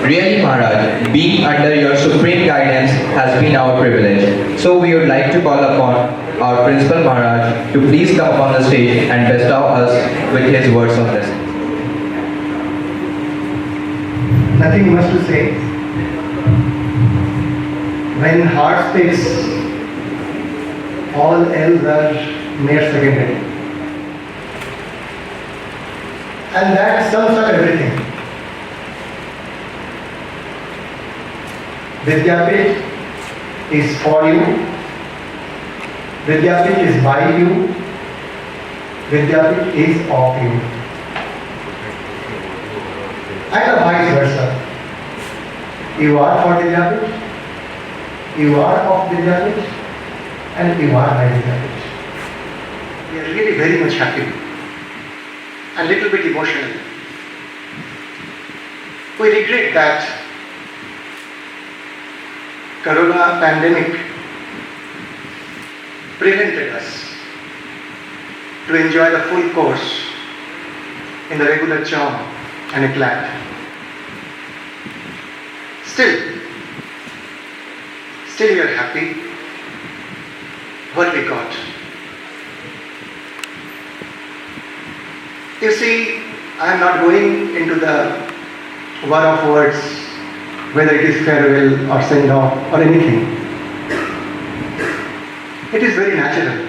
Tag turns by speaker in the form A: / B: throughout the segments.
A: Really, Maharaj, being under your supreme guidance has been our privilege. So we would like to call upon our Principal Maharaj to please come upon the stage and bestow us with his words of blessing.
B: Nothing much to say. When heart speaks, all else are mere secondary. And that sums up everything. Vidyapit is for you. Vidyapit is by you. Vidyapit is of you. And vice versa. You are for Vidyapit, you are of Vidyapit, and you are by Vidyapit. We are really very much happy and little bit emotional. We regret that Corona pandemic prevented us to enjoy the full course in the regular charm and eclat. Still we are happy what we got. You see, I am not going into the war of words, whether it is farewell or send off or anything. It is very natural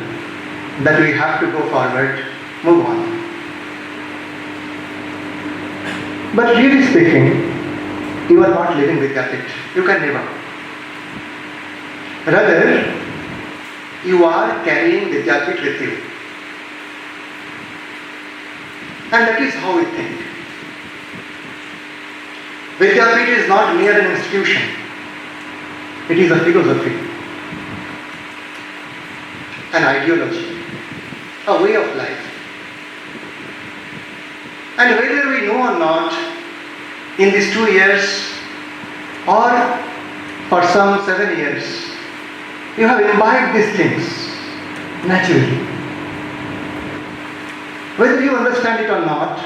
B: that we have to go forward, move on. But really speaking, you are not living with Vidyapit. You can never. Rather, you are carrying Vidyapit with you. And that is how we think. Vidyapit is not mere an institution. It is a philosophy, an ideology, a way of life. And whether we know or not, in these 2 years or for some 7 years, you have imbibed these things naturally. Whether you understand it or not,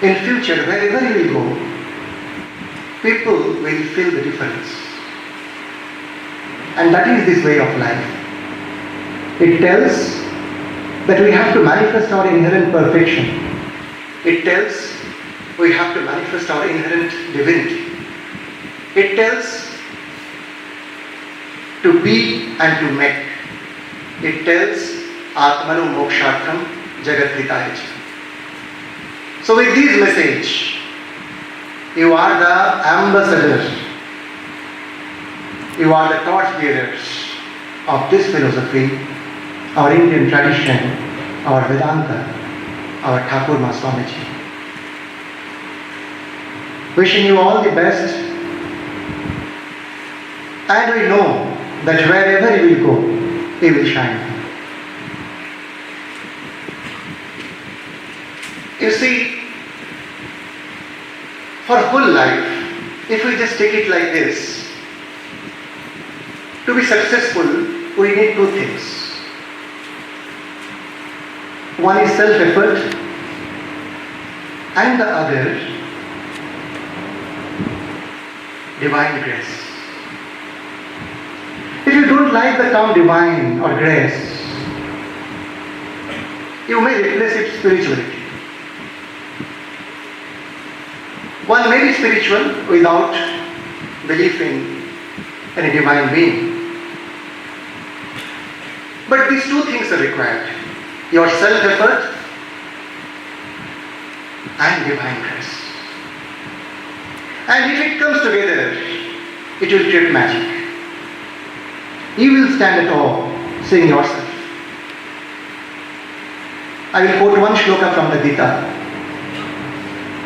B: in future, wherever you will go, people will feel the difference. And that is this way of life. It tells that we have to manifest our inherent perfection. It tells we have to manifest our inherent divinity. It tells to be and to make. It tells Atmanu Mokshartham Jagat Hitaya. So with this message, you are the ambassadors, you are the torchbearers of this philosophy, our Indian tradition, our Vedanta, our Thakur Swamiji. Wishing you all the best, and we know that wherever you will go, you will shine. You see, for whole life, if we just take it like this, to be successful, we need 2 things. One is self-effort, and the other, divine grace. If you don't like the term divine or grace, you may replace it spirituality. One may be spiritual without belief in any divine being. But these 2 things are required. Your self-effort and divine grace. And if it comes together, it will create magic. You will stand at awe, seeing yourself. I will quote one shloka from the Gita.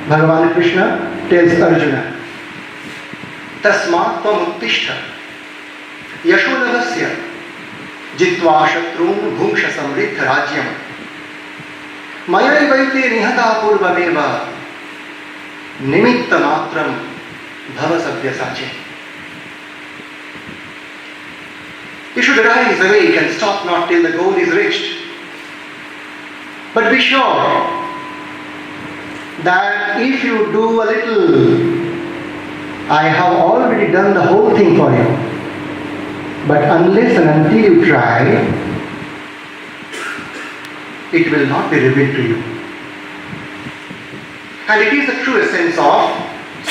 B: Bhagavan Krishna tells Arjuna, Tasmat tvam uttishta yashodavasya jitva shatrun bhungsha samriddha rajyam mayaivaite nihata purvameva nimitta matram bhava sabhyasache. You should arise, awake, and stop not till the goal is reached. But be sure that if you do a little I have already done the whole thing for you. But unless and until you try, it will not be revealed to you. And it is the true essence of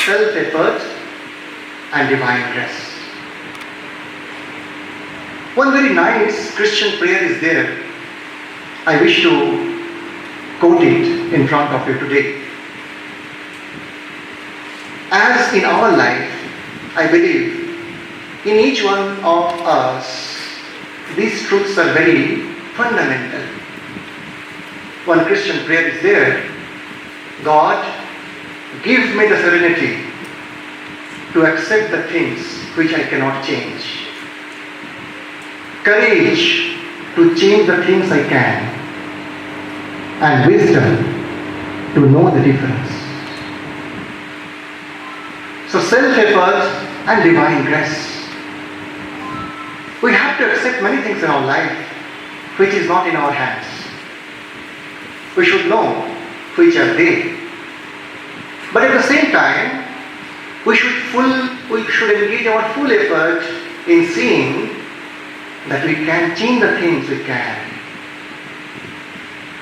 B: self-effort and divine grace. One very nice Christian prayer is there. I wish to quote it in front of you today. As in our life, I believe, in each one of us, these truths are very fundamental. One Christian prayer is there. God, give me the serenity to accept the things which I cannot change. Courage to change the things I can. And wisdom to know the difference. So self-effort and divine grace. We have to accept many things in our life which is not in our hands. We should know which are they. But at the same time, we should engage our full effort in seeing that we can change the things we can.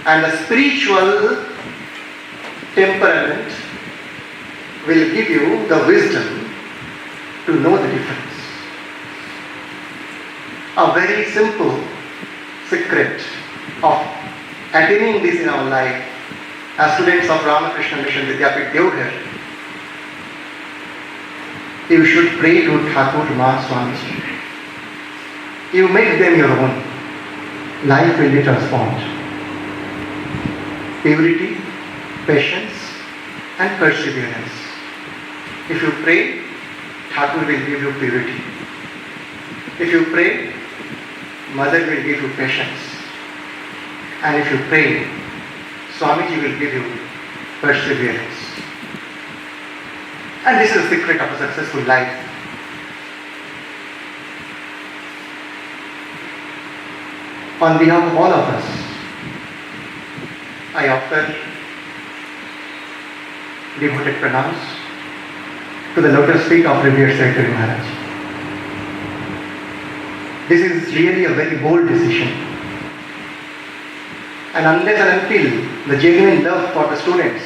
B: And the spiritual temperament will give you the wisdom to know the difference. A very simple secret of attaining this in our life, as students of Ramakrishna Mission Vidyapit Deoghar, you should pray to Thakur Ma Swamiji. You make them your own. Life will be transformed. Purity, patience, and perseverance. If you pray, Thakur will give you purity. If you pray, Mother will give you patience. And if you pray, Swamiji will give you perseverance. And this is the secret of a successful life. On behalf of all of us, I offer devoted pranams to the lotus feet of revered Secretary Maharaj. This is really a very bold decision. And unless and until the genuine love for the students,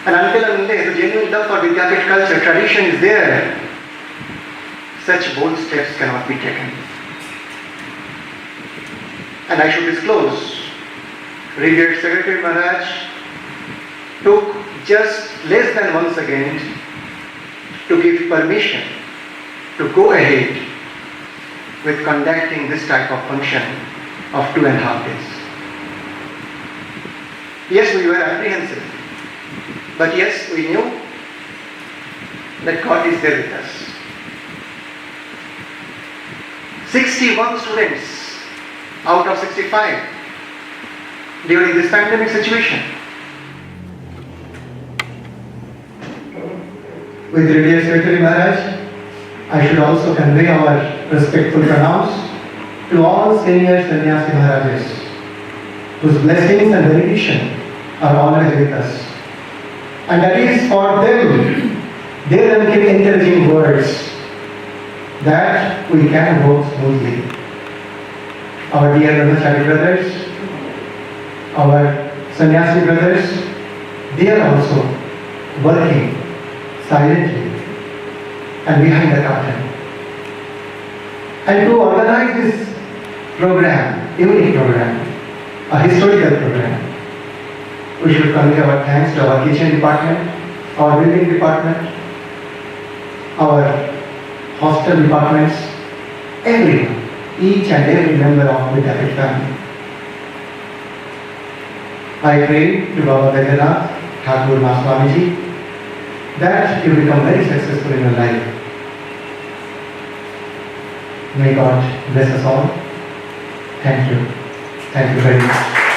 B: and until and unless the genuine love for Vidyapit culture, tradition is there, such bold steps cannot be taken. And I should disclose, revered Secretary Maharaj took just less than 1 second to give permission to go ahead with conducting this type of function of 2.5 days. Yes, we were apprehensive, but yes, we knew that God is there with us. 61 students out of 65 during this pandemic situation. With Revered Secretary Maharaj, I should also convey our respectful pranams to all senior Sannyasi Maharajas, whose blessings and benediction are always with us. And that is for them, their encouraging words, that we can work smoothly. Our dear Brahmachari brothers, our Sannyasi brothers, they are also working silently and behind the curtain. And to organize this program, unique program, a historical program, we should convey our thanks to our kitchen department, our building department, our hostel departments, everyone, each and every member of the Vidyapit family. I pray to Baba Baidyanath Thakur Ma Swamiji that you become very successful in your life. May God bless us all. Thank you. Thank you very much.